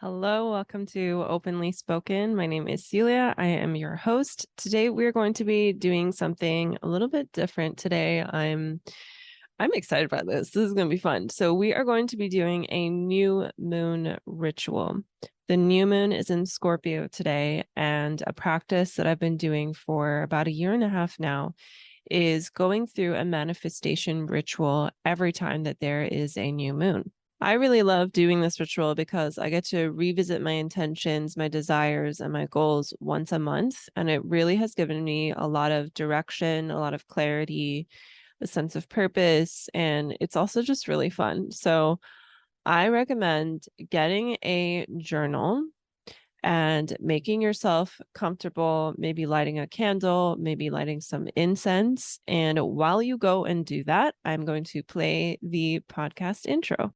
Hello, welcome to Openly Spoken. My name is Celia. I am your host. Today we're going to be doing something a little bit different today. I'm excited about this. This is going to be fun. So we are going to be doing a new moon ritual. The new moon is in Scorpio today, and a practice that I've been doing for about a year and a half now is going through a manifestation ritual every time that there is a new moon. I really love doing this ritual because I get to revisit my intentions, my desires, and my goals once a month. And it really has given me a lot of direction, a lot of clarity, a sense of purpose. And it's also just really fun. So I recommend getting a journal and making yourself comfortable, maybe lighting a candle, maybe lighting some incense. And while you go and do that, I'm going to play the podcast intro.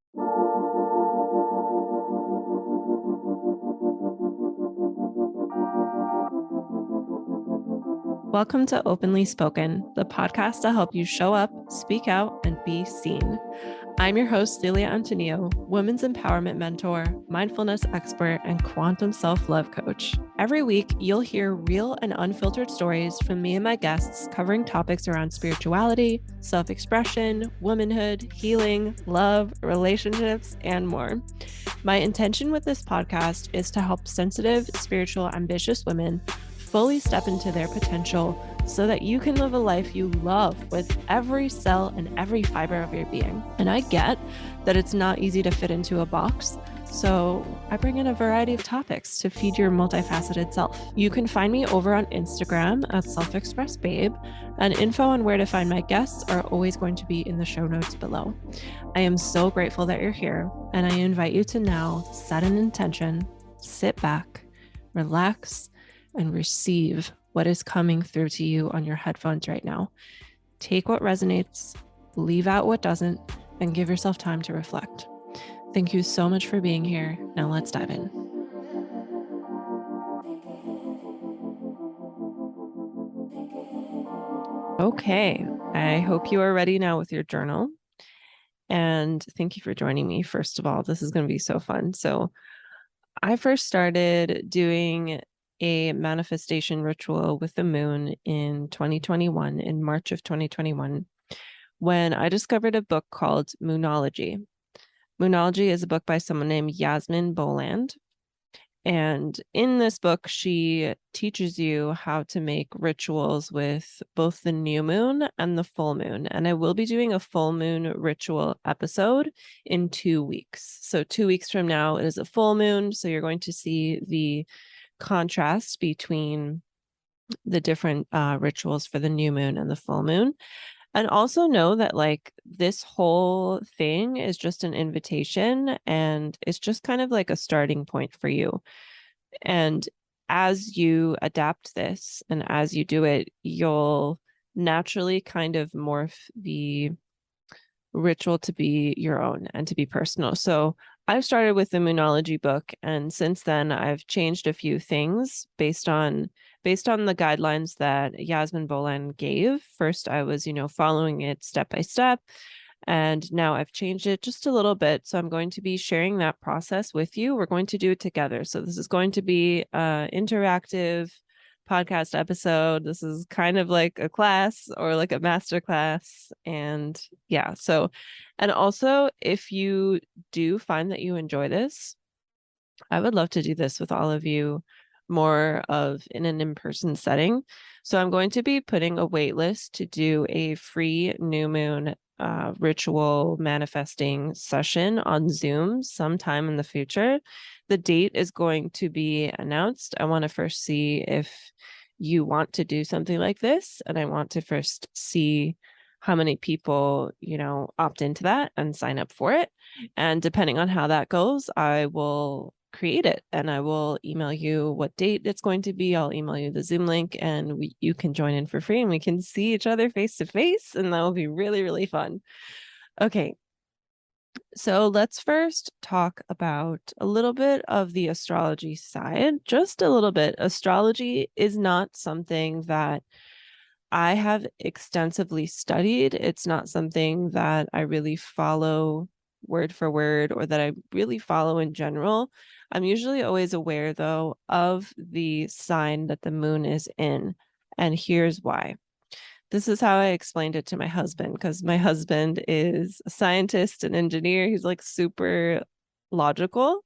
Welcome to Openly Spoken, the podcast to help you show up, speak out, and be seen. I'm your host, Celia Antonio, women's empowerment mentor, mindfulness expert, and quantum self-love coach. Every week, you'll hear real and unfiltered stories from me and my guests covering topics around spirituality, self-expression, womanhood, healing, love, relationships, and more. My intention with this podcast is to help sensitive, spiritual, ambitious women fully step into their potential so that you can live a life you love with every cell and every fiber of your being. And I get that it's not easy to fit into a box, so I bring in a variety of topics to feed your multifaceted self. You can find me over on Instagram at selfexpressbabe, and info on where to find my guests are always going to be in the show notes below. I am so grateful that you're here, and I invite you to now set an intention, sit back, relax, and receive what is coming through to you on your headphones right now. Take what resonates, leave out what doesn't, and give yourself time to reflect. Thank you so much for being here. Now let's dive in. Okay, I hope you are ready now with your journal. And thank you for joining me. First of all, this is going to be so fun. So I first started doing a manifestation ritual with the moon in 2021, in March of 2021, when I discovered a book called Moonology. Moonology is a book by someone named Yasmin Boland. And in this book, she teaches you how to make rituals with both the new moon and the full moon. And I will be doing a full moon ritual episode in 2 weeks. So 2 weeks from now, it is a full moon. So you're going to see the contrast between the different rituals for the new moon and the full moon. And also know that like this whole thing is just an invitation, and it's just kind of like a starting point for you. And as you adapt this and as you do it, you'll naturally kind of morph the ritual to be your own and to be personal. So I've started with the Moonology book, and since then I've changed a few things based on the guidelines that Yasmin Boland gave. First, I was, following it step by step, and now I've changed it just a little bit. So I'm going to be sharing that process with you. We're going to do it together. So this is going to be an interactive podcast episode. This is kind of like a class or like a masterclass. And yeah, so, and also if you do find that you enjoy this, I would love to do this with all of you more of in an in-person setting. So I'm going to be putting a wait list to do a free new moon ritual manifesting session on Zoom sometime in the future. The date is going to be announced. I want to first see if you want to do something like this, and I want to first see how many people, opt into that and sign up for it. And depending on how that goes, I will create it and I will email you what date it's going to be. I'll email you the Zoom link, and you can join in for free and we can see each other face to face, and that will be really, really fun. Okay. So let's first talk about a little bit of the astrology side, just a little bit. Astrology is not something that I have extensively studied. It's not something that I really follow word for word or that I really follow in general. I'm usually always aware, though, of the sign that the moon is in. And here's why. This is how I explained it to my husband, because my husband is a scientist and engineer. He's like super logical.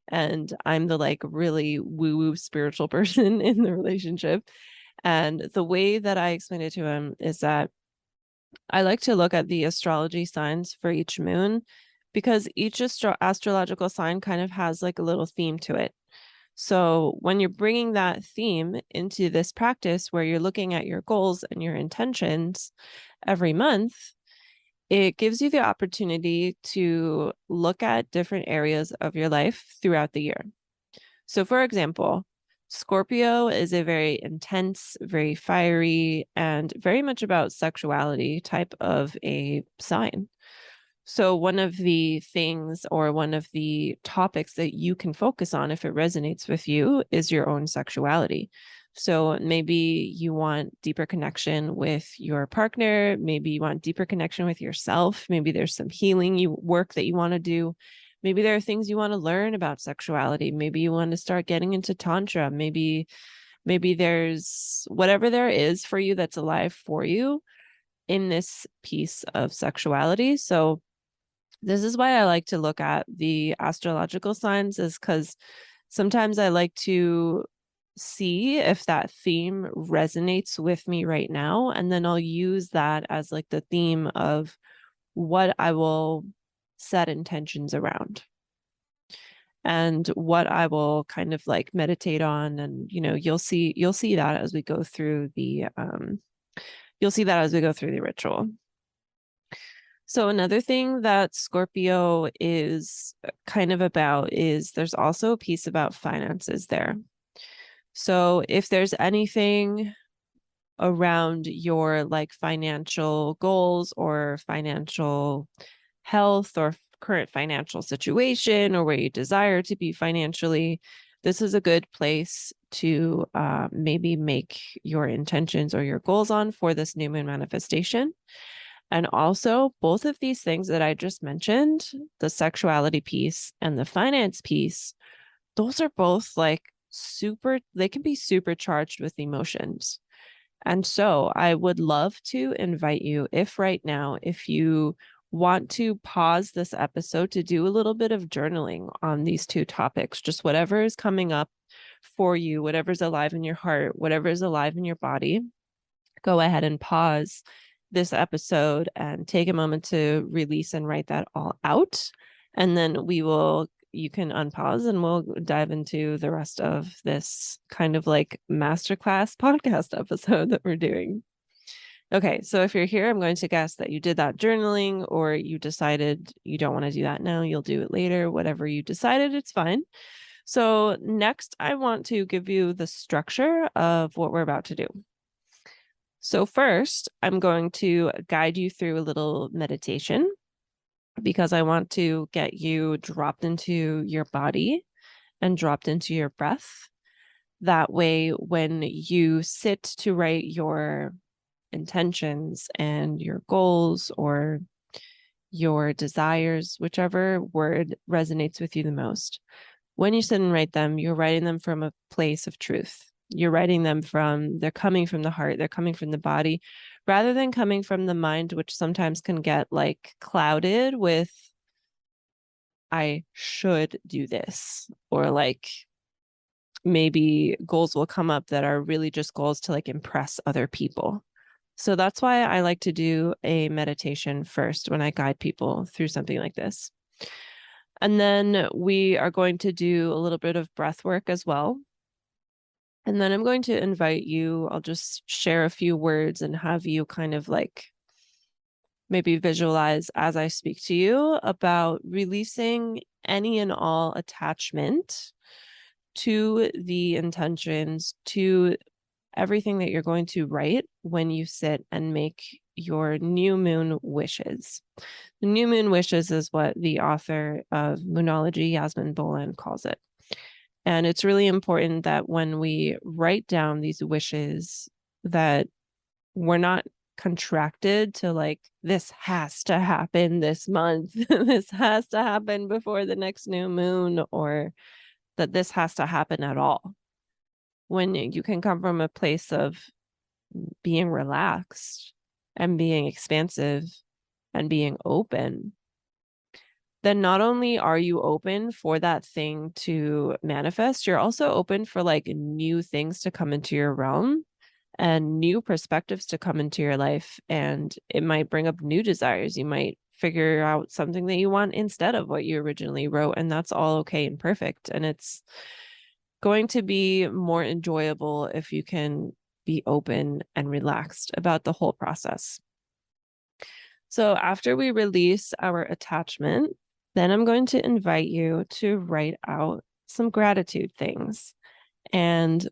And I'm the like really woo-woo spiritual person in the relationship. And the way that I explained it to him is that I like to look at the astrology signs for each moon because each astrological sign kind of has like a little theme to it. So when you're bringing that theme into this practice where you're looking at your goals and your intentions every month, it gives you the opportunity to look at different areas of your life throughout the year. So for example, Scorpio is a very intense, very fiery, and very much about sexuality type of a sign. So one of the things or one of the topics that you can focus on if it resonates with you is your own sexuality. So maybe you want deeper connection with your partner, maybe you want deeper connection with yourself, maybe there's some healing work that you want to do. Maybe there are things you want to learn about sexuality. Maybe you want to start getting into tantra. Maybe there's whatever there is for you that's alive for you in this piece of sexuality. So this is why I like to look at the astrological signs, is because sometimes I like to see if that theme resonates with me right now. And then I'll use that as like the theme of what I will set intentions around and what I will kind of like meditate on. And, you'll see that as we go through the, ritual. So another thing that Scorpio is kind of about is there's also a piece about finances there. So if there's anything around your like financial goals or financial health or current financial situation or where you desire to be financially, this is a good place to maybe make your intentions or your goals on for this new moon manifestation. And also, both of these things that I just mentioned, the sexuality piece and the finance piece, those are both like they can be supercharged with emotions. And so I would love to invite you, if right now, if you want to pause this episode to do a little bit of journaling on these two topics, just whatever is coming up for you, whatever's alive in your heart, whatever is alive in your body, go ahead and pause this episode and take a moment to release and write that all out. And then you can unpause and we'll dive into the rest of this kind of like masterclass podcast episode that we're doing. Okay, so if you're here, I'm going to guess that you did that journaling, or you decided you don't want to do that now, you'll do it later. Whatever you decided, it's fine. So next, I want to give you the structure of what we're about to do. So first, I'm going to guide you through a little meditation because I want to get you dropped into your body and dropped into your breath. That way, when you sit to write your intentions and your goals or your desires, whichever word resonates with you the most, when you sit and write them, you're writing them from a place of truth. You're writing them they're coming from the heart, they're coming from the body, rather than coming from the mind, which sometimes can get like clouded with, I should do this, or like maybe goals will come up that are really just goals to like impress other people. So that's why I like to do a meditation first when I guide people through something like this. And then we are going to do a little bit of breath work as well. And then I'm going to invite you, I'll just share a few words and have you kind of like maybe visualize as I speak to you about releasing any and all attachment to the intentions, to everything that you're going to write when you sit and make your new moon wishes. The new moon wishes is what the author of Moonology, Yasmin Bolan, calls it. And it's really important that when we write down these wishes, that we're not contracted to like, this has to happen this month, this has to happen before the next new moon, or that this has to happen at all. When you can come from a place of being relaxed and being expansive and being open, then not only are you open for that thing to manifest, you're also open for like new things to come into your realm and new perspectives to come into your life. And it might bring up new desires. You might figure out something that you want instead of what you originally wrote. And that's all okay and perfect. And it's going to be more enjoyable if you can be open and relaxed about the whole process. So after we release our attachment, then I'm going to invite you to write out some gratitude things. And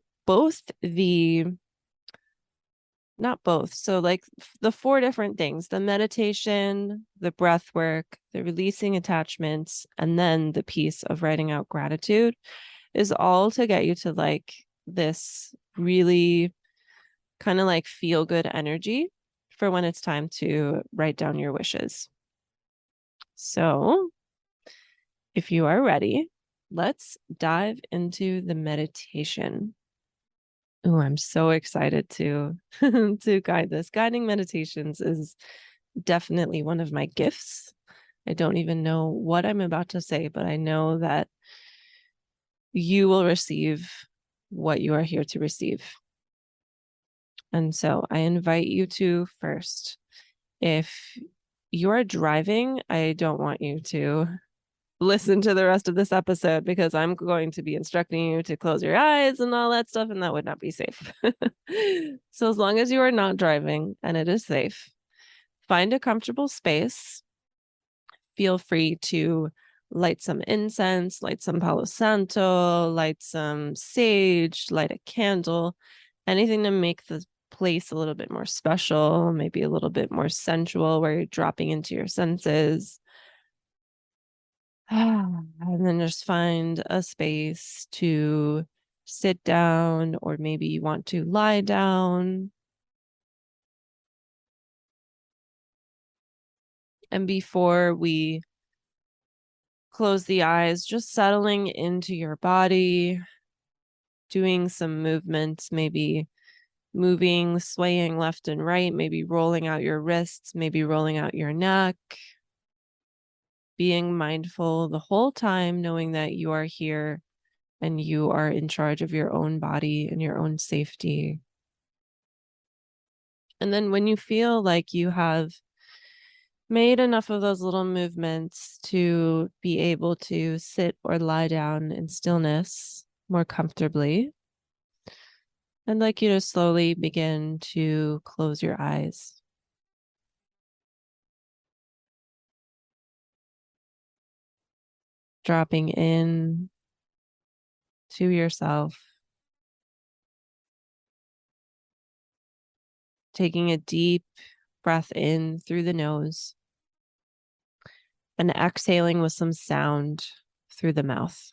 not both. So like the 4 different things, the meditation, the breath work, the releasing attachments, and then the piece of writing out gratitude is all to get you to like this really kind of like feel good energy for when it's time to write down your wishes. So if you are ready, let's dive into the meditation. Oh, I'm so excited to to guide this. Guiding meditations is definitely one of my gifts. I don't even know what I'm about to say, but I know that you will receive what you are here to receive. And so I invite you to first, if you're driving, I don't want you to listen to the rest of this episode because I'm going to be instructing you to close your eyes and all that stuff, and that would not be safe. So as long as you are not driving and it is safe, find a comfortable space. Feel free to light some incense, light some Palo Santo, light some sage, light a candle, anything to make the place a little bit more special, maybe a little bit more sensual, where you're dropping into your senses. And then just find a space to sit down, or maybe you want to lie down. And before we close the eyes, just settling into your body, doing some movements, maybe moving, swaying left and right, maybe rolling out your wrists, maybe rolling out your neck. Being mindful the whole time, knowing that you are here and you are in charge of your own body and your own safety. And then when you feel like you have made enough of those little movements to be able to sit or lie down in stillness more comfortably, I'd like you to slowly begin to close your eyes. Dropping in to yourself. Taking a deep breath in through the nose and exhaling with some sound through the mouth.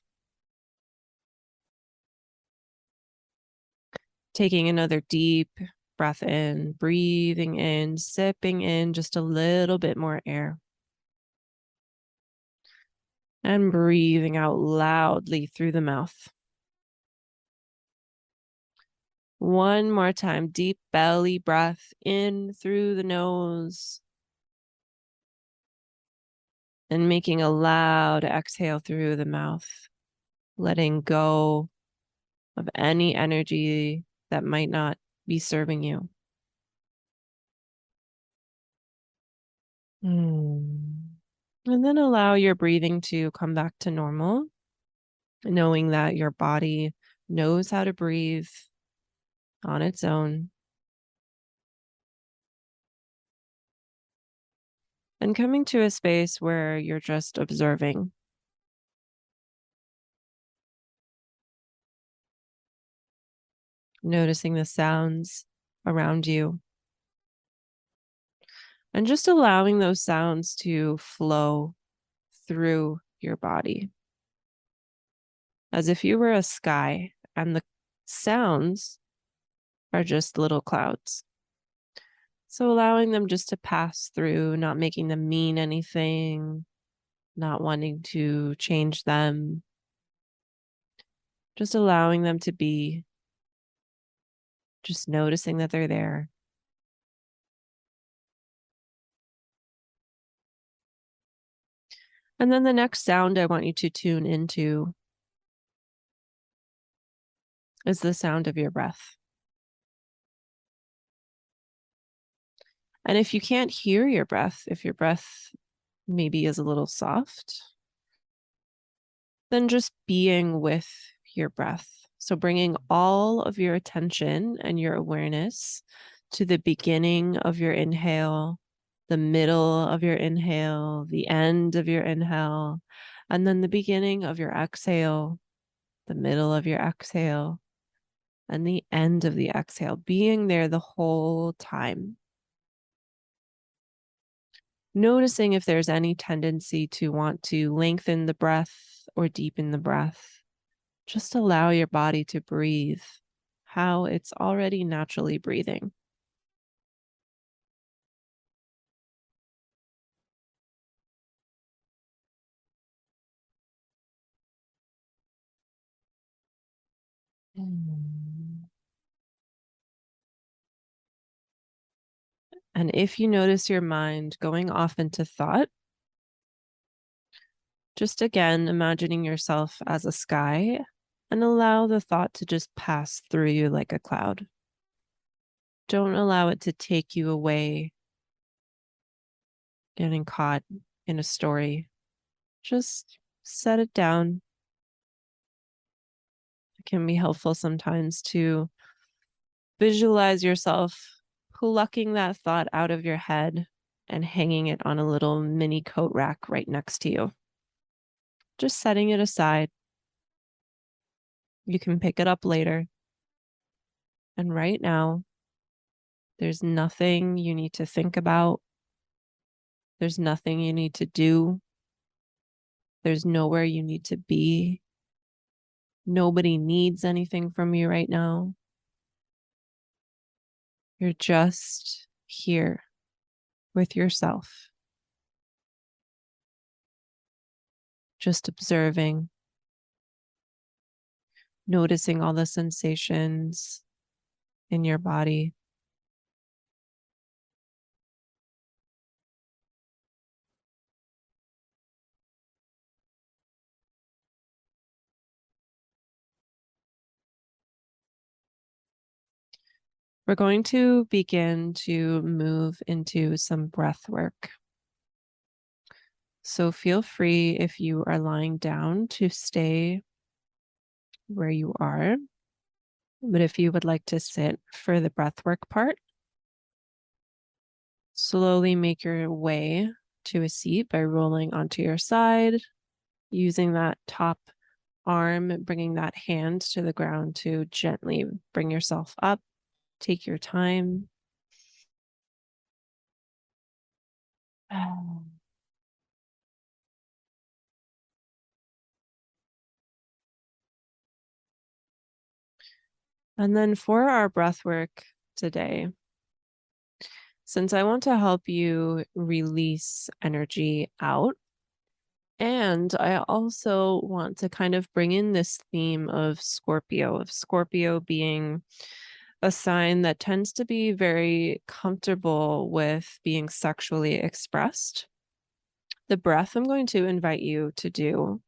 Taking another deep breath in, breathing in, sipping in just a little bit more air. And breathing out loudly through the mouth. One more time, deep belly breath in through the nose. And making a loud exhale through the mouth, letting go of any energy that might not be serving you. And then allow your breathing to come back to normal, knowing that your body knows how to breathe on its own. And coming to a space where you're just observing. Noticing the sounds around you. And just allowing those sounds to flow through your body. As if you were a sky and the sounds are just little clouds. So allowing them just to pass through, not making them mean anything, not wanting to change them, just allowing them to be, just noticing that they're there. And then the next sound I want you to tune into is the sound of your breath. And if you can't hear your breath, if your breath maybe is a little soft, then just being with your breath. So bringing all of your attention and your awareness to the beginning of your inhale, the middle of your inhale, the end of your inhale, and then the beginning of your exhale, the middle of your exhale, and the end of the exhale, being there the whole time. Noticing if there's any tendency to want to lengthen the breath or deepen the breath. Just allow your body to breathe how it's already naturally breathing. And if you notice your mind going off into thought, just again imagining yourself as a sky and allow the thought to just pass through you like a cloud. Don't allow it to take you away, getting caught in a story. Just set it down. It can be helpful sometimes to visualize yourself plucking that thought out of your head and hanging it on a little mini coat rack right next to you. Just setting it aside. You can pick it up later. And right now, there's nothing you need to think about. There's nothing you need to do. There's nowhere you need to be. Nobody needs anything from you right now. You're just here with yourself, just observing, noticing all the sensations in your body. We're going to begin to move into some breath work. So feel free if you are lying down to stay where you are. But if you would like to sit for the breath work part, slowly make your way to a seat by rolling onto your side, using that top arm, bringing that hand to the ground to gently bring yourself up. Take your time. And then for our breath work today, since I want to help you release energy out, and I also want to kind of bring in this theme of Scorpio being a sign that tends to be very comfortable with being sexually expressed. The breath I'm going to invite you to do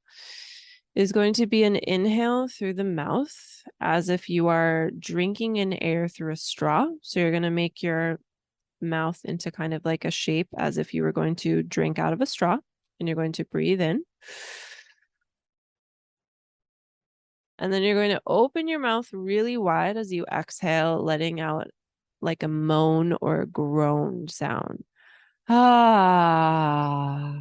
is going to be an inhale through the mouth as if you are drinking in air through a straw. So you're going to make your mouth into kind of like a shape as if you were going to drink out of a straw, and you're going to breathe in. And then you're going to open your mouth really wide as you exhale, letting out like a moan or a groan sound. Ah.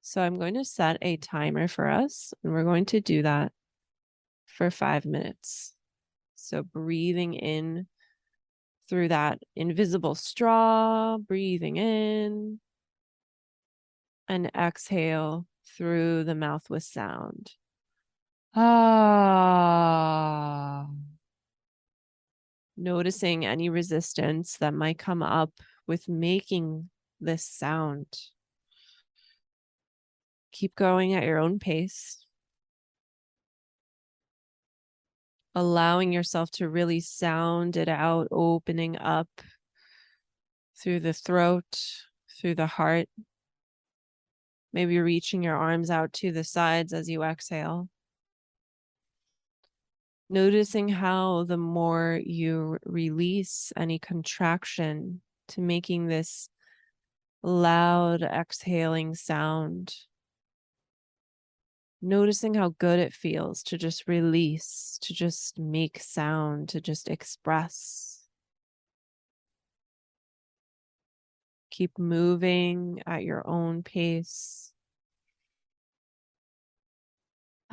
So I'm going to set a timer for us, and we're going to do that for 5 minutes. So breathing in through that invisible straw, breathing in, and exhale through the mouth with sound. Ah. Noticing any resistance that might come up with making this sound. Keep going at your own pace, allowing yourself to really sound it out, opening up through the throat, through the heart. Maybe reaching your arms out to the sides as you exhale. Noticing how the more you release any contraction to making this loud exhaling sound, noticing how good it feels to just release, to just make sound, to just express. Keep moving at your own pace.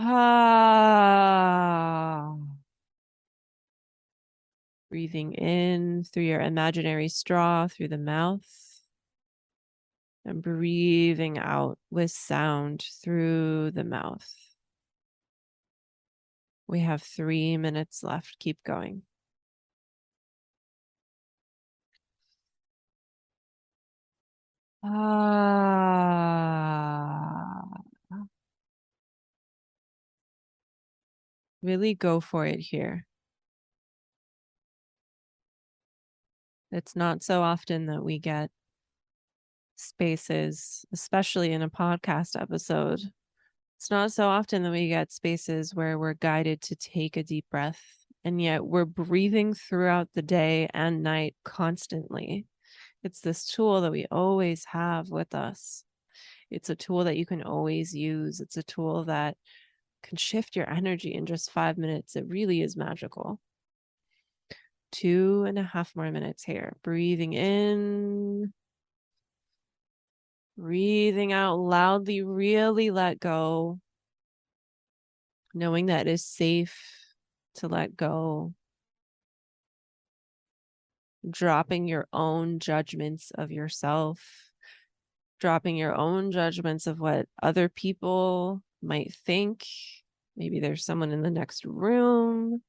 Ah. Breathing in through your imaginary straw through the mouth and breathing out with sound through the mouth. We have 3 minutes left. Keep going. Ah. Really go for it here. It's not so often that we get spaces, especially in a podcast episode. It's not so often that we get spaces where we're guided to take a deep breath, and yet we're breathing throughout the day and night constantly. It's this tool that we always have with us. It's a tool that you can always use. It's a tool that can shift your energy in just 5 minutes. It really is magical. 2.5 more minutes here. Breathing in, breathing out loudly, really let go, knowing that it is safe to let go, dropping your own judgments of yourself, dropping your own judgments of what other people might think. Maybe there's someone in the next room.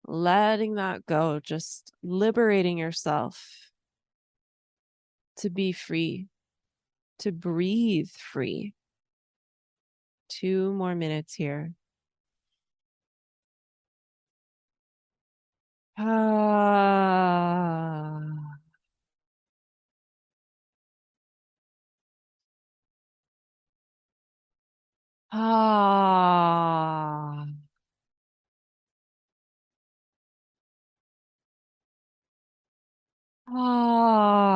Letting that go, just liberating yourself to be free, to breathe free. 2 more minutes here. Ah. Ah. Ah.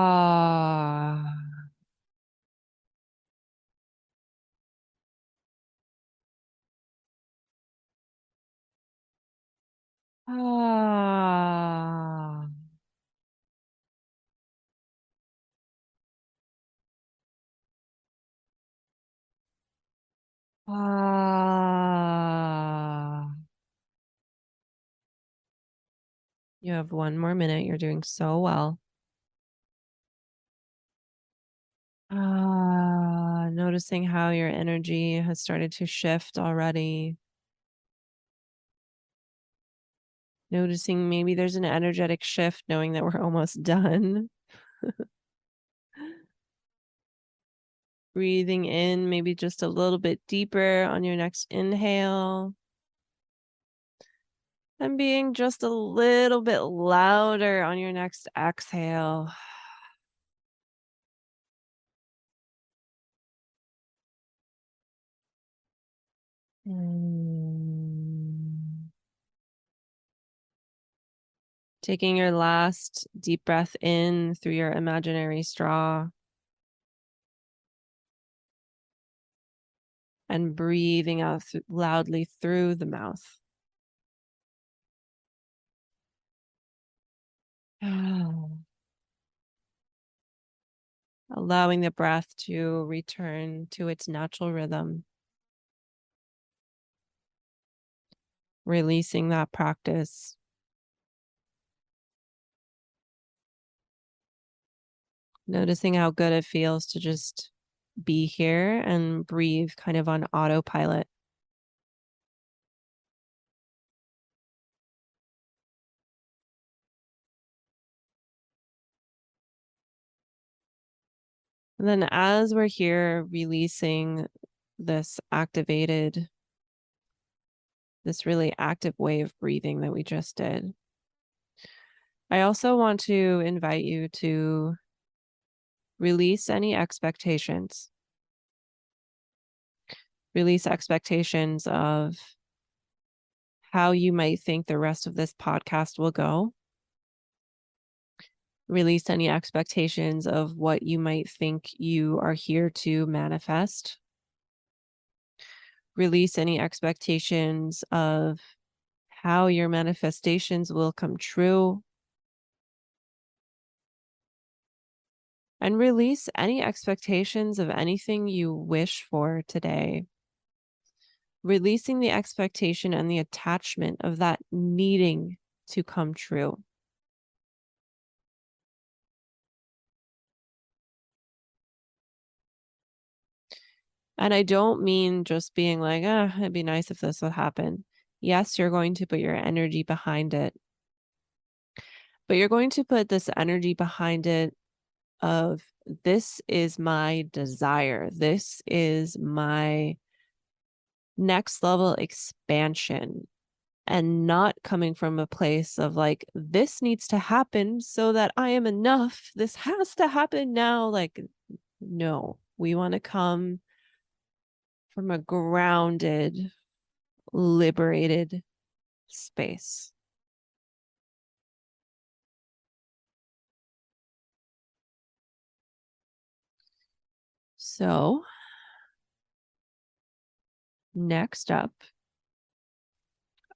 Ah. Ah. You have 1 more minute. You're doing so well. Ah, noticing how your energy has started to shift already. Noticing maybe there's an energetic shift, knowing that we're almost done. Breathing in maybe just a little bit deeper on your next inhale. And being just a little bit louder on your next exhale. Mm. Taking your last deep breath in through your imaginary straw. And breathing out loudly through the mouth. Allowing the breath to return to its natural rhythm. Releasing that practice. Noticing how good it feels to just be here and breathe kind of on autopilot. And then as we're here releasing this really active way of breathing that we just did, I also want to invite you to release any expectations. Release expectations of how you might think the rest of this podcast will go. Release any expectations of what you might think you are here to manifest. Release any expectations of how your manifestations will come true. And release any expectations of anything you wish for today. Releasing the expectation and the attachment of that needing to come true. And I don't mean just being like, it'd be nice if this would happen. Yes, you're going to put your energy behind it, but you're going to put this energy behind it of this is my desire. This is my next level expansion, and not coming from a place of like, this needs to happen so that I am enough. This has to happen now. Like, no, we want to come from a grounded, liberated space. So, next up,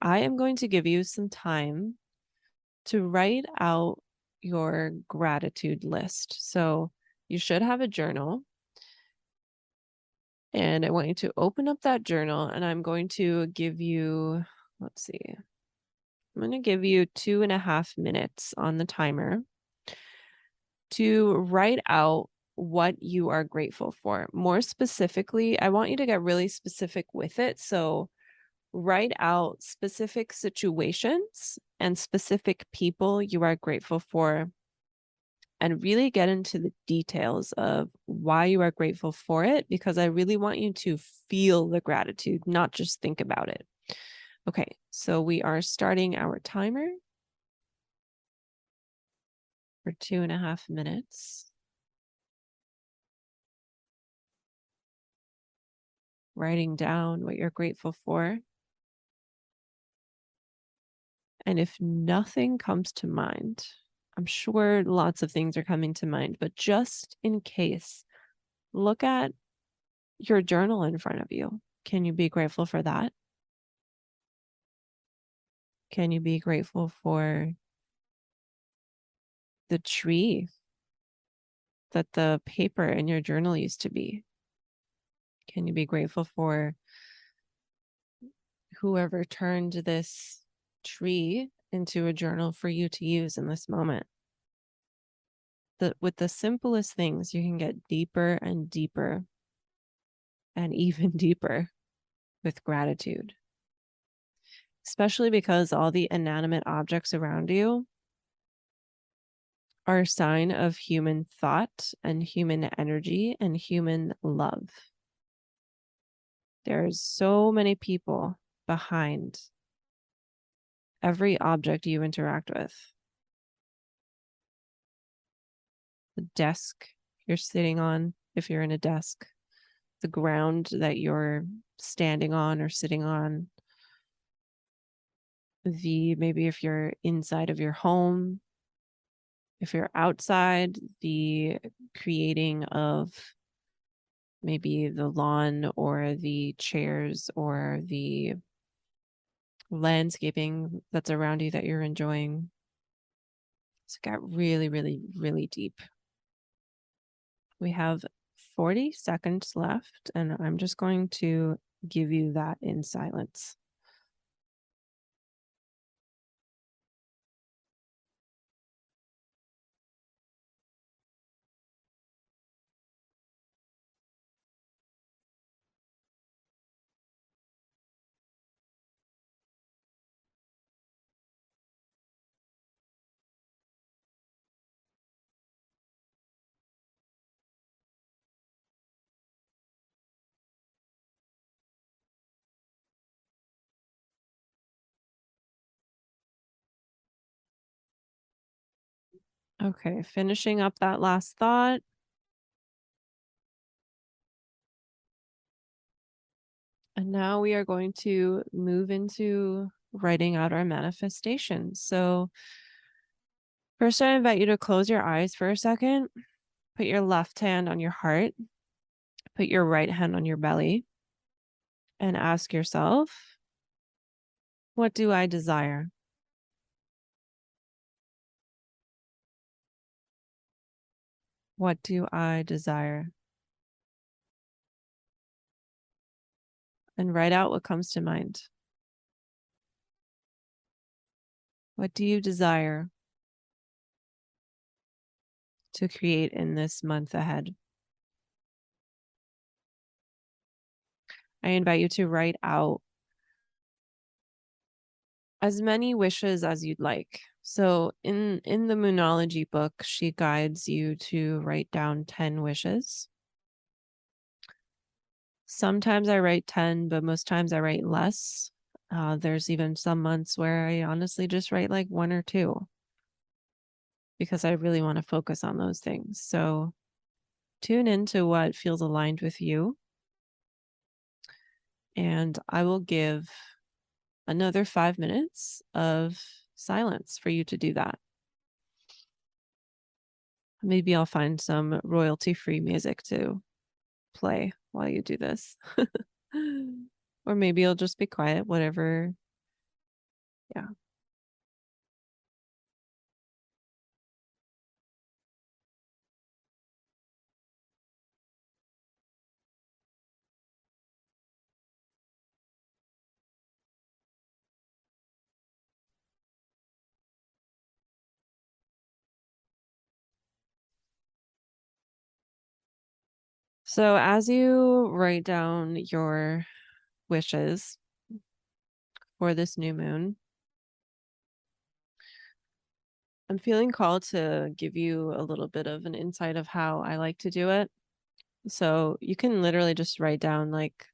I am going to give you some time to write out your gratitude list. So, you should have a journal. And I want you to open up that journal, and I'm going to give you, let's see, I'm going to give you 2.5 minutes on the timer to write out what you are grateful for. More specifically, I want you to get really specific with it. So write out specific situations and specific people you are grateful for, and really get into the details of why you are grateful for it, because I really want you to feel the gratitude, not just think about it. Okay, so we are starting our timer for 2.5 minutes. Writing down what you're grateful for. And if nothing comes to mind, I'm sure lots of things are coming to mind, but just in case, look at your journal in front of you. Can you be grateful for that? Can you be grateful for the tree that the paper in your journal used to be? Can you be grateful for whoever turned this tree into a journal for you to use in this moment? With the simplest things, you can get deeper and deeper and even deeper with gratitude, especially because all the inanimate objects around you are a sign of human thought and human energy and human love. There's so many people behind every object you interact with. The desk you're sitting on, if you're in a desk, the ground that you're standing on or sitting on, maybe if you're inside of your home, if you're outside, the creating of maybe the lawn or the chairs or the landscaping that's around you that you're enjoying. So it got really, really, really deep. We have 40 seconds left, and I'm just going to give you that in silence. Okay, finishing up that last thought. And now we are going to move into writing out our manifestations. So, first, I invite you to close your eyes for a second. Put your left hand on your heart, put your right hand on your belly, and ask yourself, what do I desire? What do I desire? And write out what comes to mind. What do you desire to create in this month ahead? I invite you to write out as many wishes as you'd like. So in the Moonology book, she guides you to write down 10 wishes. Sometimes I write 10, but most times I write less. There's even some months where I honestly just write like one or two because I really want to focus on those things. So tune into what feels aligned with you. And I will give another 5 minutes of silence for you to do that. Maybe I'll find some royalty-free music to play while you do this. Or maybe you'll just be quiet, whatever. Yeah. So as you write down your wishes for this new moon, I'm feeling called to give you a little bit of an insight of how I like to do it. So you can literally just write down like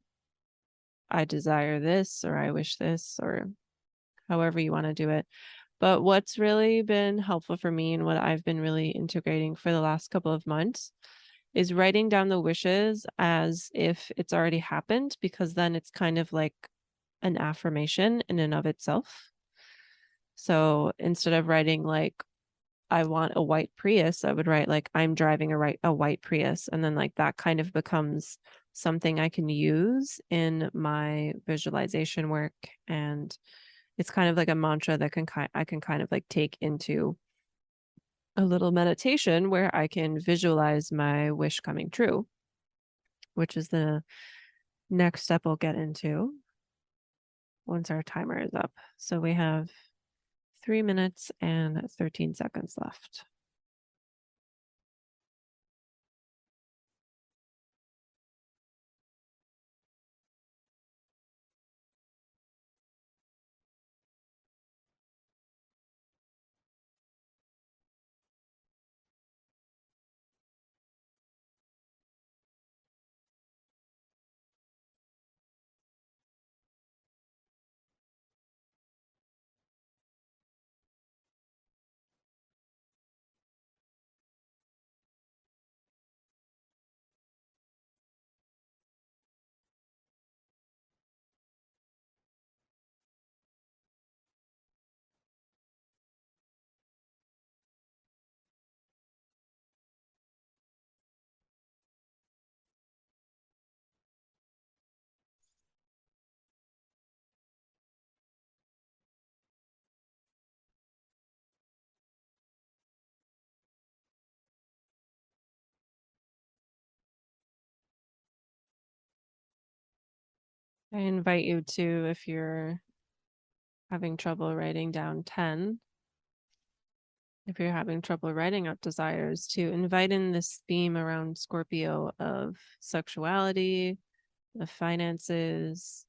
I desire this or I wish this or however you want to do it. But what's really been helpful for me and what I've been really integrating for the last couple of months is writing down the wishes as if it's already happened, because then it's kind of like an affirmation in and of itself. So instead of writing like, I want a white Prius, I would write like, I'm driving a white Prius. And then like that kind of becomes something I can use in my visualization work. And it's kind of like a mantra that I can kind of like take into a little meditation where I can visualize my wish coming true, which is the next step we'll get into once our timer is up. So we have 3 minutes and 13 seconds left. I invite you to, if you're having trouble writing down 10, if you're having trouble writing out desires, to invite in this theme around Scorpio of sexuality, of finances,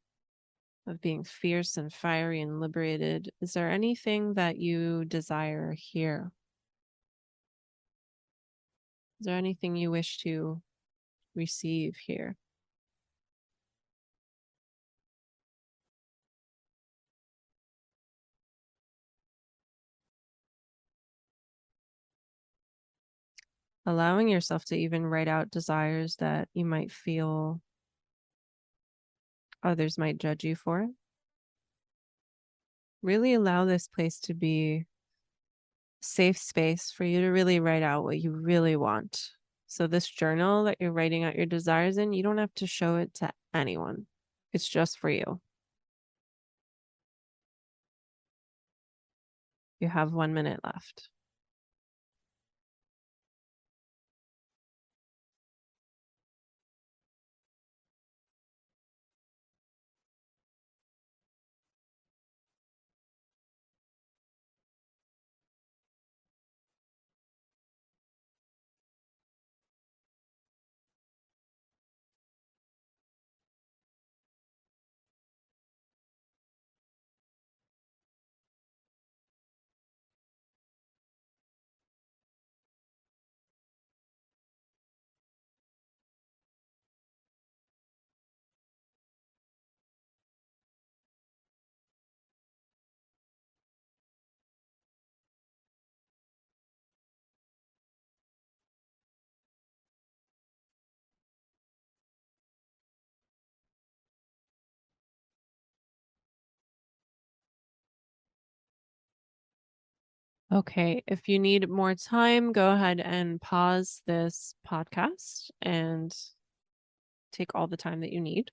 of being fierce and fiery and liberated. Is there anything that you desire here? Is there anything you wish to receive here? allowing yourself to even write out desires that you might feel others might judge you for. Really allow this place to be a safe space for you to really write out what you really want. So this journal that you're writing out your desires in, you don't have to show it to anyone. It's just for you. You have 1 minute left. Okay, if you need more time, go ahead and pause this podcast and take all the time that you need.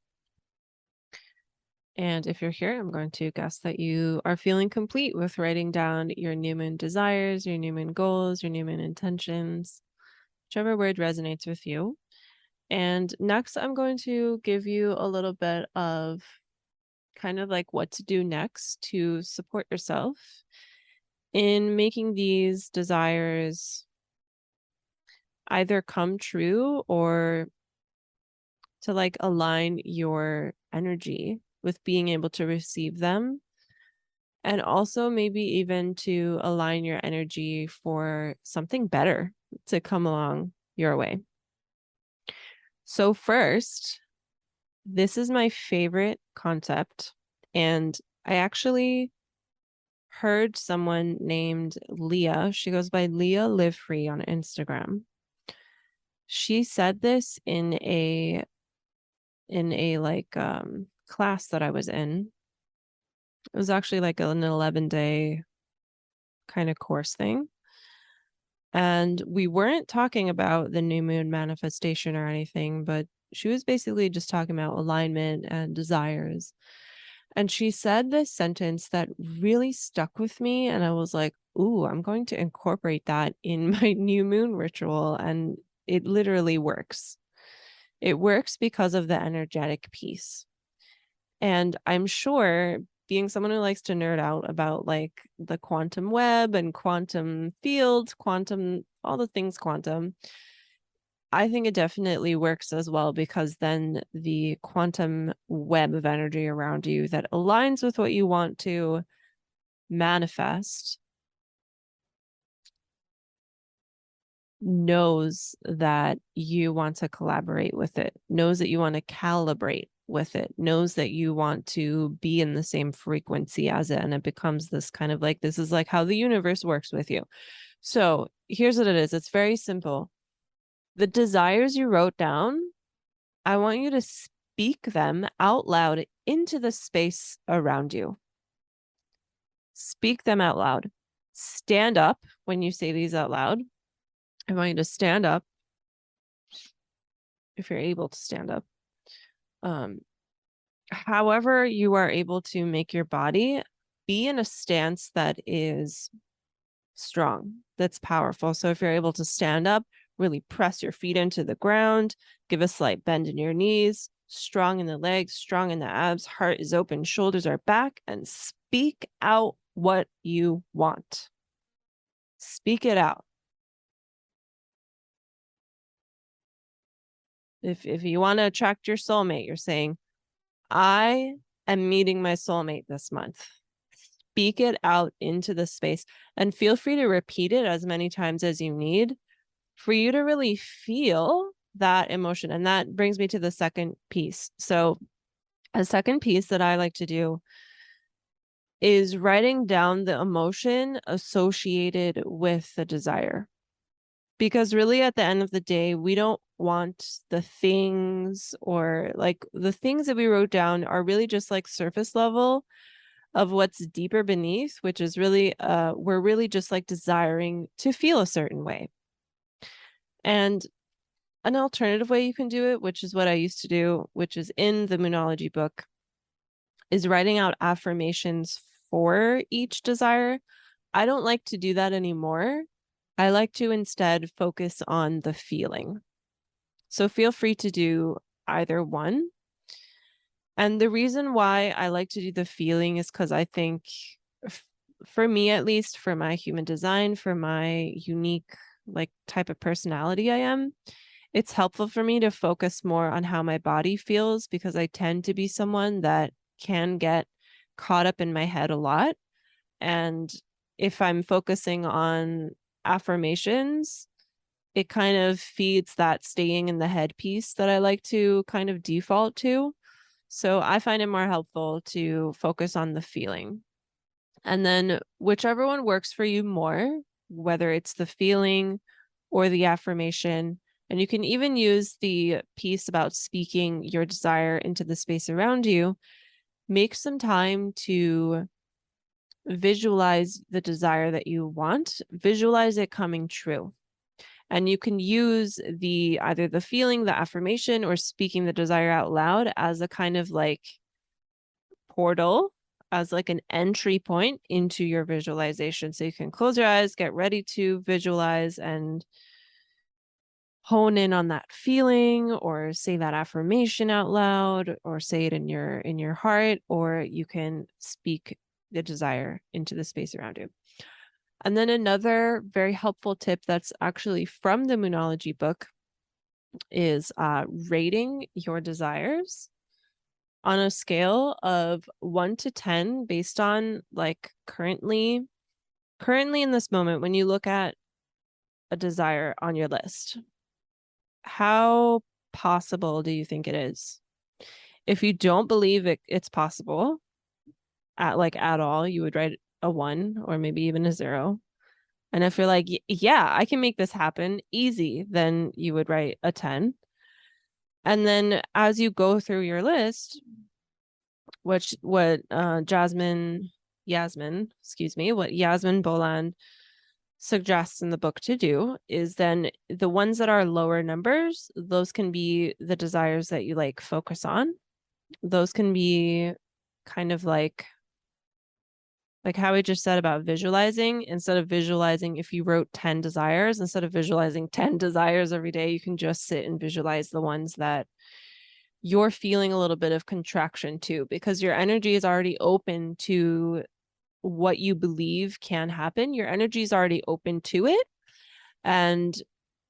And if you're here, I'm going to guess that you are feeling complete with writing down your new moon desires, your new moon goals, your new moon intentions, whichever word resonates with you. And next, I'm going to give you a little bit of kind of like what to do next to support yourself in making these desires either come true or to like align your energy with being able to receive them. And also maybe even to align your energy for something better to come along your way. So first, this is my favorite concept. And I actually heard someone named Leah. She goes by Leah Live Free on Instagram. She said this in a like class that I was in. It was actually like an 11-day kind of course thing. And we weren't talking about the new moon manifestation or anything, but she was basically just talking about alignment and desires. And she said this sentence that really stuck with me. And I was like, ooh, I'm going to incorporate that in my new moon ritual. And it literally works. It works because of the energetic piece. And I'm sure, being someone who likes to nerd out about like the quantum web and quantum fields, quantum, all the things quantum, I think it definitely works as well, because then the quantum web of energy around you that aligns with what you want to manifest knows that you want to collaborate with it, knows that you want to calibrate with it, knows that you want to be in the same frequency as it. And it becomes this kind of like, this is like how the universe works with you. So here's what it is. It's very simple. The desires you wrote down, I want you to speak them out loud into the space around you. Speak them out loud. Stand up when you say these out loud. I want you to stand up if you're able to stand up. However you are able to make your body be in a stance that is strong, that's powerful. So if you're able to stand up, really press your feet into the ground, give a slight bend in your knees, strong in the legs, strong in the abs, heart is open, shoulders are back, and speak out what you want. Speak it out. If you want to attract your soulmate, you're saying, I am meeting my soulmate this month. Speak it out into the space, and feel free to repeat it as many times as you need for you to really feel that emotion. And that brings me to the second piece. So a second piece that I like to do is writing down the emotion associated with the desire. Because really at the end of the day, we don't want the things, or like the things that we wrote down are really just like surface level of what's deeper beneath, which is really we're really just like desiring to feel a certain way. And an alternative way you can do it, which is what I used to do, which is in the Moonology book, is writing out affirmations for each desire. I don't like to do that anymore. I like to instead focus on the feeling. So feel free to do either one. And the reason why I like to do the feeling is because I think, for me at least, for my human design, for my unique like type of personality I am, it's helpful for me to focus more on how my body feels, because I tend to be someone that can get caught up in my head a lot. And if I'm focusing on affirmations, it kind of feeds that staying in the head piece that I like to kind of default to. So I find it more helpful to focus on the feeling. And then whichever one works for you more, whether it's the feeling or the affirmation, and you can even use the piece about speaking your desire into the space around you, make some time to visualize the desire that you want, visualize it coming true. And you can use the either the feeling, the affirmation, or speaking the desire out loud as a kind of like portal, as like an entry point into your visualization. So you can close your eyes, get ready to visualize, and hone in on that feeling, or say that affirmation out loud, or say it in your heart, or you can speak the desire into the space around you. And then another very helpful tip that's actually from the Moonology book is rating your desires on a scale of 1 to 10 based on like currently in this moment, when you look at a desire on your list, how possible do you think it is? If you don't believe it's possible at all, you would write a 1 or maybe even a 0. And if you're like, yeah, I can make this happen easy, then you would write a 10. And then as you go through your list, what Yasmin Boland suggests in the book to do is then the ones that are lower numbers, those can be the desires that you like focus on. Those can be kind of like how we just said about visualizing. Instead of visualizing, if you wrote 10 desires, instead of visualizing 10 desires every day, you can just sit and visualize the ones that you're feeling a little bit of contraction to, because your energy is already open to what you believe can happen. Your energy is already open to it. And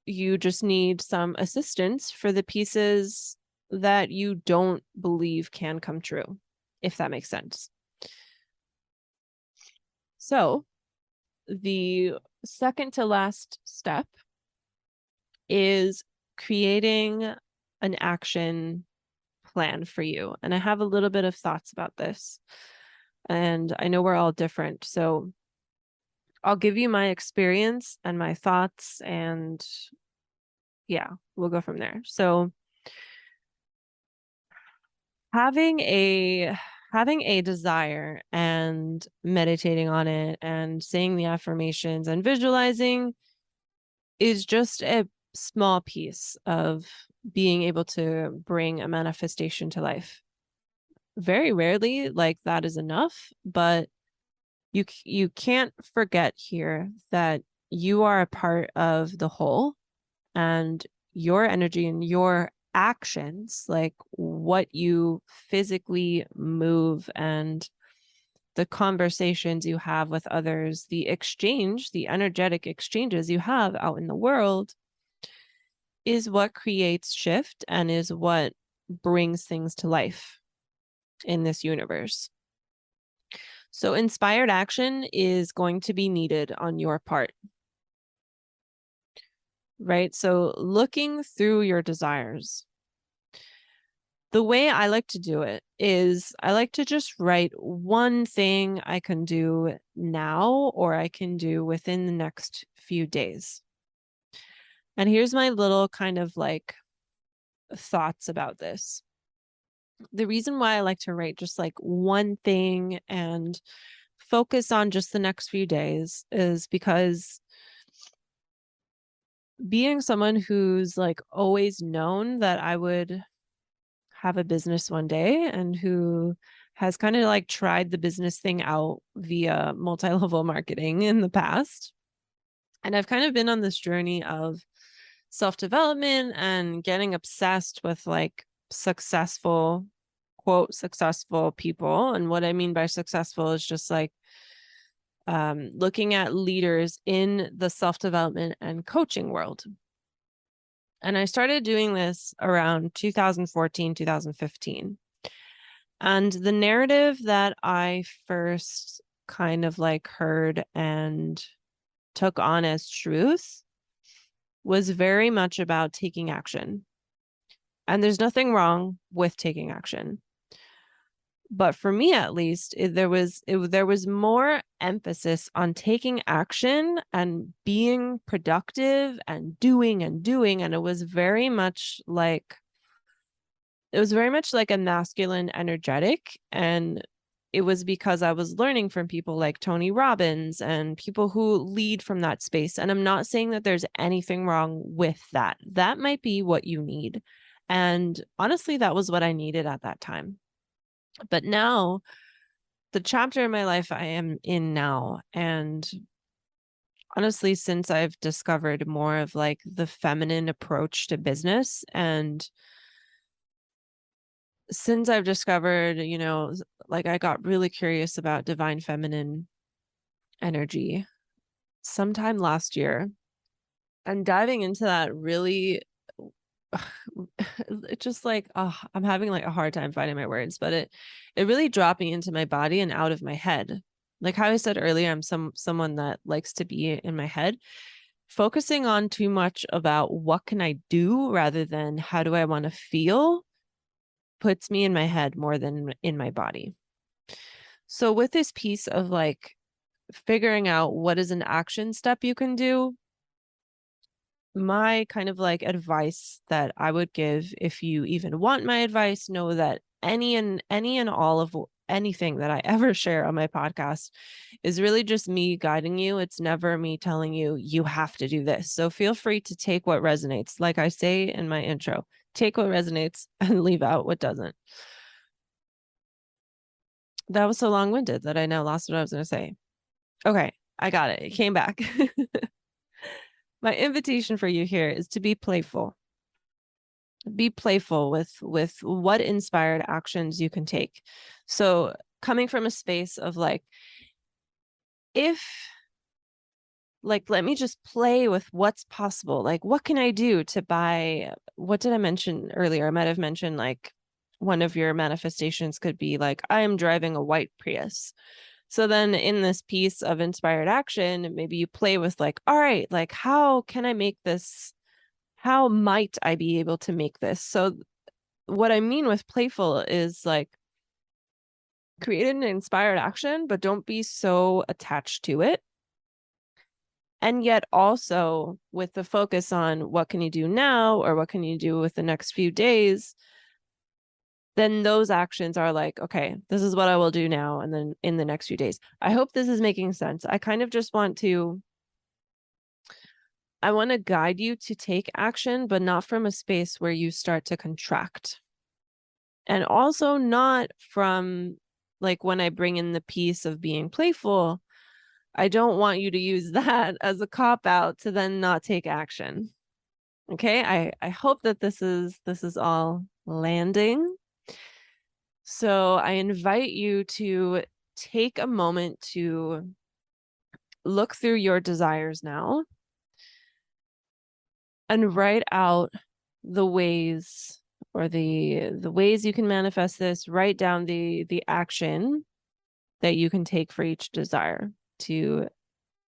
you just need some assistance for the pieces that you don't believe can come true, if that makes sense. So the second to last step is creating an action plan for you. And I have a little bit of thoughts about this. And I know we're all different. So I'll give you my experience and my thoughts, and yeah, we'll go from there. So having a desire and meditating on it and saying the affirmations and visualizing is just a small piece of being able to bring a manifestation to life. Very rarely like that is enough, but you can't forget here that you are a part of the whole, and your energy and your actions, like what you physically move and the conversations you have with others, the exchange, the energetic exchanges you have out in the world, is what creates shift and is what brings things to life in this universe. So inspired action is going to be needed on your part, right? So looking through your desires, the way I like to do it is I like to just write one thing I can do now, or I can do within the next few days. And here's my little kind of like thoughts about this. The reason why I like to write just like one thing and focus on just the next few days is because being someone who's like always known that I would have a business one day and who has kind of like tried the business thing out via multi-level marketing in the past. And I've kind of been on this journey of self-development and getting obsessed with like successful, quote, successful people. And what I mean by successful is just like looking at leaders in the self-development and coaching world. And I started doing this around 2014, 2015. And the narrative that I first kind of like heard and took on as truth was very much about taking action. And there's nothing wrong with taking action. But for me, at least, there was more emphasis on taking action and being productive and doing. And it was very much like a masculine energetic. And it was because I was learning from people like Tony Robbins and people who lead from that space. And I'm not saying that there's anything wrong with that. That might be what you need. And honestly, that was what I needed at that time. But now, the chapter in my life I am in now, and honestly, since I've discovered more of like the feminine approach to business, and since I've discovered, like I got really curious about divine feminine energy sometime last year, and diving into that really it's just like, I'm having like a hard time finding my words, but it really dropped me into my body and out of my head. Like how I said earlier, I'm someone that likes to be in my head. Focusing on too much about what can I do rather than how do I want to feel puts me in my head more than in my body. So with this piece of like figuring out what is an action step you can do, my kind of like advice that I would give, if you even want my advice, know that any and all of anything that I ever share on my podcast is really just me guiding you. It's never me telling you you have to do this. So feel free to take what resonates. Like I say in my intro, take what resonates and leave out what doesn't. That was so long-winded that I now lost what I was going to say. Okay, I got it. It came back. My invitation for you here is to be playful. Be playful with what inspired actions you can take. So coming from a space of like, if like, let me just play with what's possible. Like, what can I do to buy? What did I mention earlier? I might have mentioned like one of your manifestations could be like, I am driving a white Prius. So then in this piece of inspired action, maybe you play with like, all right, like, how can I make this? How might I be able to make this? So what I mean with playful is like, create an inspired action, but don't be so attached to it. And yet also with the focus on what can you do now or what can you do with the next few days, then those actions are like, okay, this is what I will do now. And then in the next few days, I hope this is making sense. I kind of just want to guide you to take action, but not from a space where you start to contract. And also not from like when I bring in the piece of being playful, I don't want you to use that as a cop out to then not take action. Okay, I hope that this is all landing. So I invite you to take a moment to look through your desires now and write out the ways or the ways you can manifest this. Write down the action that you can take for each desire to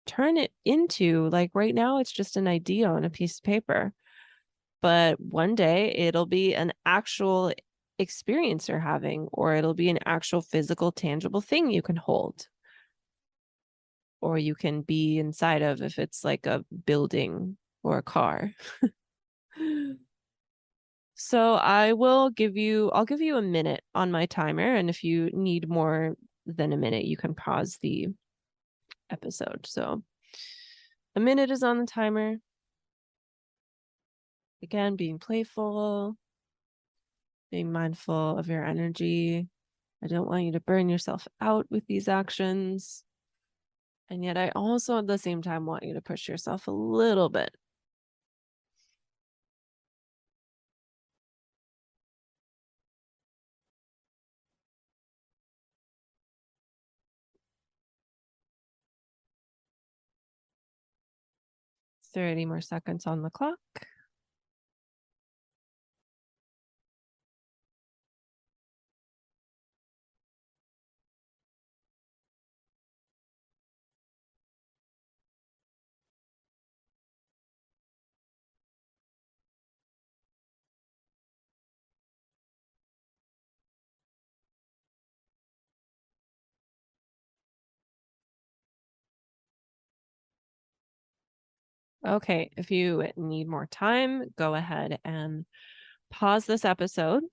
turn it into, like right now it's just an idea on a piece of paper, but one day it'll be an actual experience you're having, or it'll be an actual physical tangible thing you can hold or you can be inside of, if it's like a building or a car. So I'll give you a minute on my timer, and if you need more than a minute, you can pause the episode. So a minute is on the timer. Again, being playful, being mindful of your energy. I don't want you to burn yourself out with these actions. And yet I also at the same time want you to push yourself a little bit. Thirty more seconds on the clock. Okay, if you need more time, go ahead and pause this episode.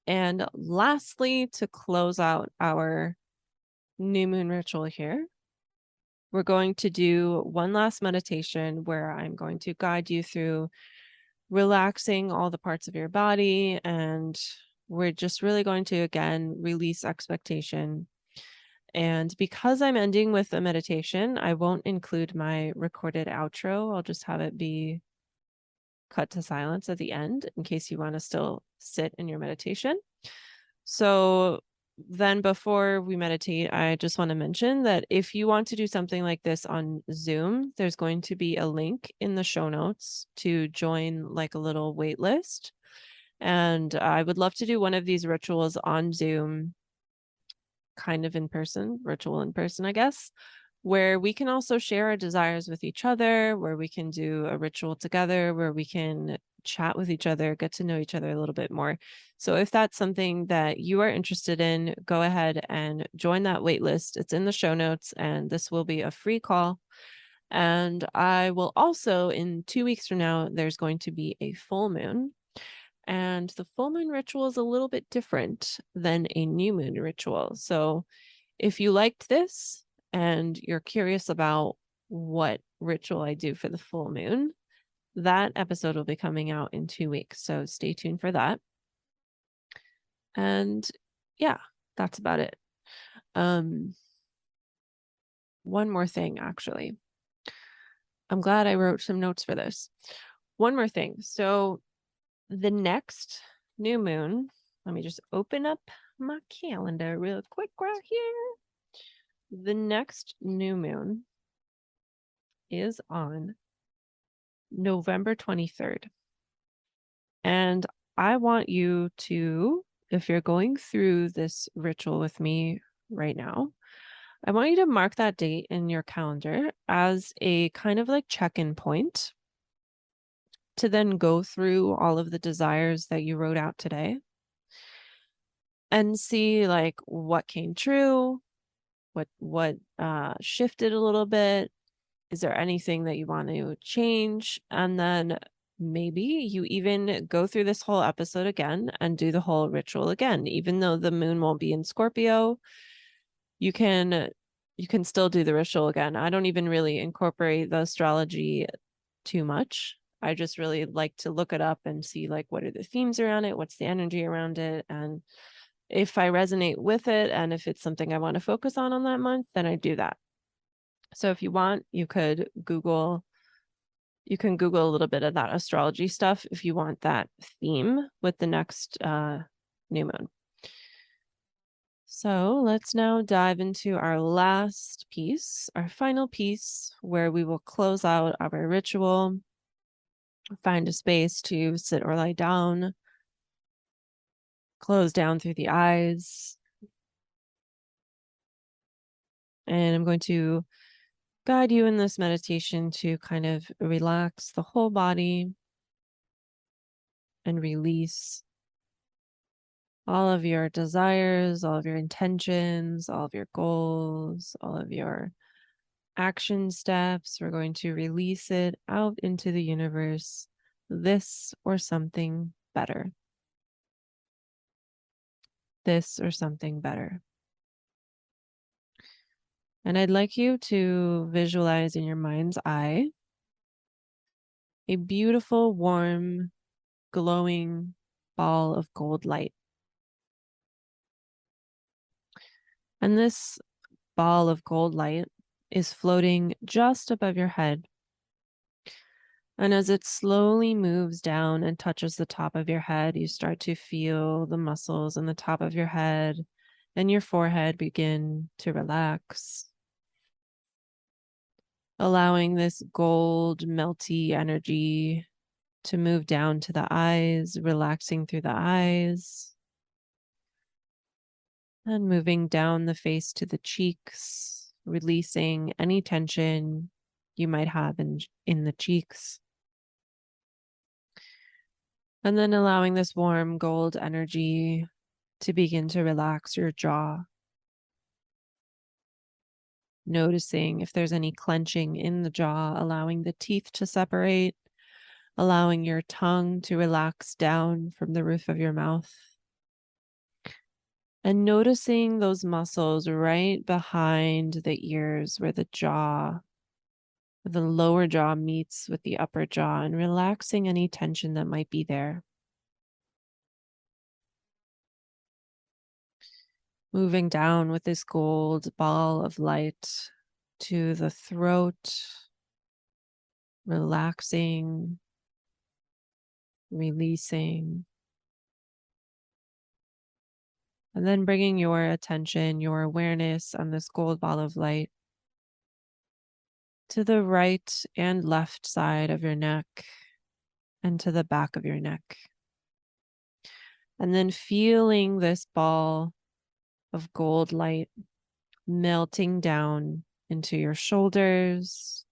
And lastly, to close out our new moon ritual here, we're going to do one last meditation where I'm going to guide you through relaxing all the parts of your body. And we're just really going to, again, release expectation. And because I'm ending with a meditation, I won't include my recorded outro. I'll just have it be cut to silence at the end in case you want to still sit in your meditation. So then before we meditate, I just want to mention that if you want to do something like this on Zoom, there's going to be a link in the show notes to join like a little wait list. And I would love to do one of these rituals on Zoom, kind of in person, virtual in person, I guess, where we can also share our desires with each other, where we can do a ritual together, where we can chat with each other, get to know each other a little bit more. So if that's something that you are interested in, go ahead and join that wait list. It's in the show notes, and this will be a free call. And I will also, in 2 weeks from now, there's going to be a full moon. And the full moon ritual is a little bit different than a new moon ritual. So if you liked this and you're curious about what ritual I do for the full moon, that episode will be coming out in 2 weeks. So stay tuned for that. And yeah, that's about it. One more thing, actually. I'm glad I wrote some notes for this. One more thing. So the next new moon, let me just open up my calendar real quick right here. The next new moon is on November 23rd. And I want you to, if you're going through this ritual with me right now, I want you to mark that date in your calendar as a kind of like check-in point to then go through all of the desires that you wrote out today and see like what came true, what shifted a little bit. Is there anything that you want to change? And then maybe you even go through this whole episode again and do the whole ritual again. Even though the moon won't be in Scorpio, you can still do the ritual again. I don't even really incorporate the astrology too much. I just really like to look it up and see like what are the themes around it, what's the energy around it, and if I resonate with it and if it's something I want to focus on that month, then I do that. So if you want, you can Google a little bit of that astrology stuff if you want that theme with the next new moon. So let's now dive into our last piece, our final piece, where we will close out our ritual, find a space to sit or lie down, close down through the eyes. And I'm going to guide you in this meditation to kind of relax the whole body and release all of your desires, all of your intentions, all of your goals, all of your action steps. We're going to release it out into the universe. This or something better. This or something better. And I'd like you to visualize in your mind's eye a beautiful, warm, glowing ball of gold light. And this ball of gold light is floating just above your head. And as it slowly moves down and touches the top of your head, you start to feel the muscles in the top of your head and your forehead begin to relax, allowing this gold, melty energy to move down to the eyes, relaxing through the eyes, and moving down the face to the cheeks, releasing any tension you might have in the cheeks. And then allowing this warm gold energy to begin to relax your jaw. Noticing if there's any clenching in the jaw, allowing the teeth to separate, allowing your tongue to relax down from the roof of your mouth. And noticing those muscles right behind the ears where the lower jaw meets with the upper jaw, and relaxing any tension that might be there. Moving down with this gold ball of light to the throat, relaxing, releasing, and then bringing your attention, your awareness on this gold ball of light to the right and left side of your neck and to the back of your neck. And then feeling this ball of gold light melting down into your shoulders,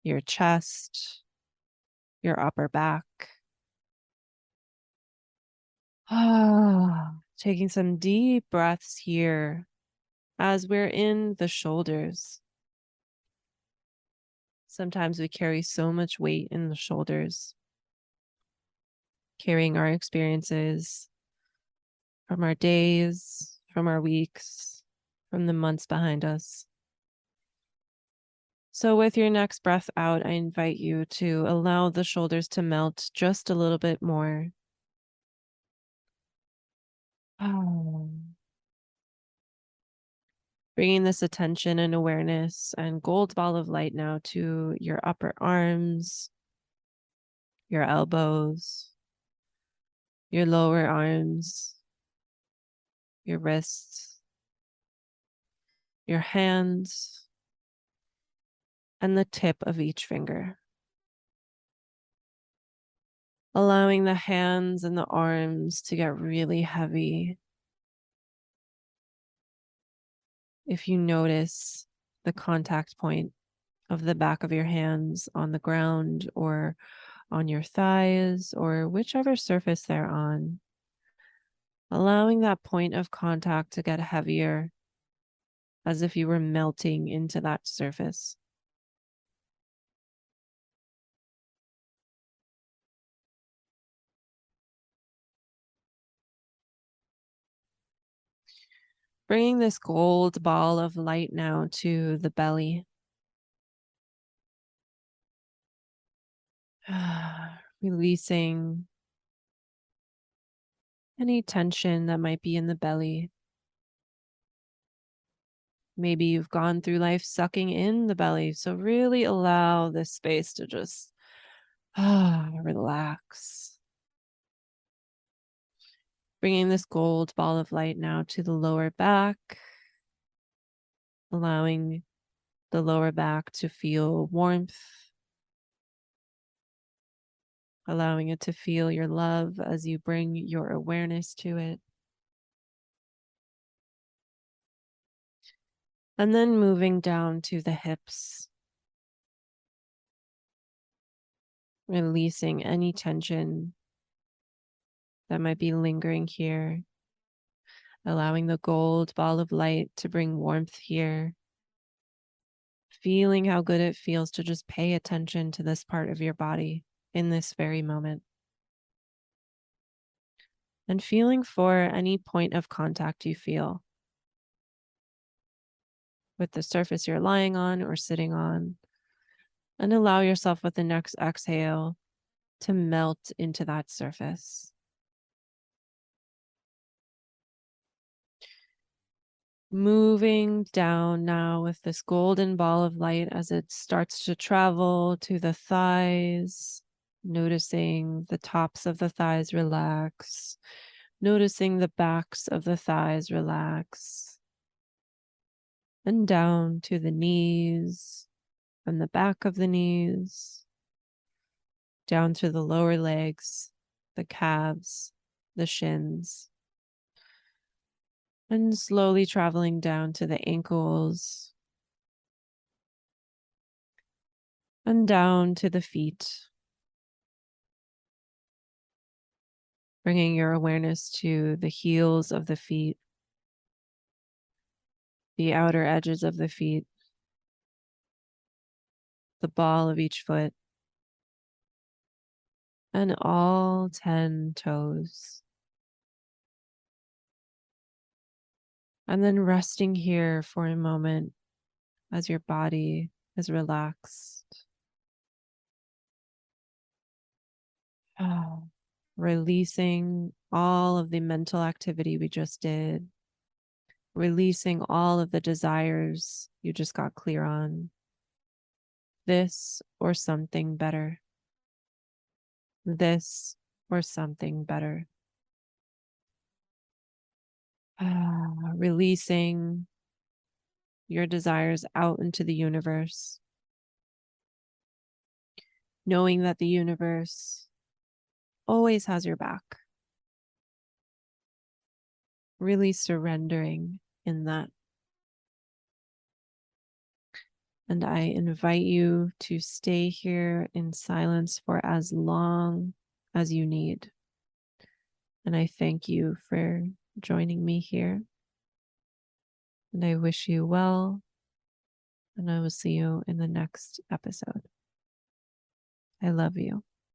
your chest, your upper back. Taking some deep breaths here as we're in the shoulders. Sometimes we carry so much weight in the shoulders, carrying our experiences from our days, from our weeks, from the months behind us. So with your next breath out, I invite you to allow the shoulders to melt just a little bit more. Bringing this attention and awareness and gold ball of light now to your upper arms, your elbows, your lower arms, your wrists, your hands, and the tip of each finger. Allowing the hands and the arms to get really heavy. If you notice the contact point of the back of your hands on the ground or on your thighs or whichever surface they're on, allowing that point of contact to get heavier as if you were melting into that surface. Bringing this gold ball of light now to the belly. Releasing any tension that might be in the belly. Maybe you've gone through life sucking in the belly. So really allow this space to just relax. Bringing this gold ball of light now to the lower back, allowing the lower back to feel warmth, allowing it to feel your love as you bring your awareness to it. And then moving down to the hips, releasing any tension that might be lingering here, allowing the gold ball of light to bring warmth here, feeling how good it feels to just pay attention to this part of your body in this very moment. And feeling for any point of contact you feel with the surface you're lying on or sitting on. And allow yourself with the next exhale to melt into that surface. Moving down now with this golden ball of light as it starts to travel to the thighs, noticing the tops of the thighs relax, noticing the backs of the thighs relax, and down to the knees and the back of the knees, down to the lower legs, the calves, the shins, and slowly traveling down to the ankles and down to the feet, bringing your awareness to the heels of the feet, the outer edges of the feet, the ball of each foot, and all 10 toes. And then resting here for a moment as your body is relaxed. Releasing all of the mental activity we just did, releasing all of the desires you just got clear on. This or something better. This or something better. Releasing your desires out into the universe, knowing that the universe always has your back. Really surrendering in that. And I invite you to stay here in silence for as long as you need. And I thank you for joining me here. And I wish you well. And I will see you in the next episode. I love you.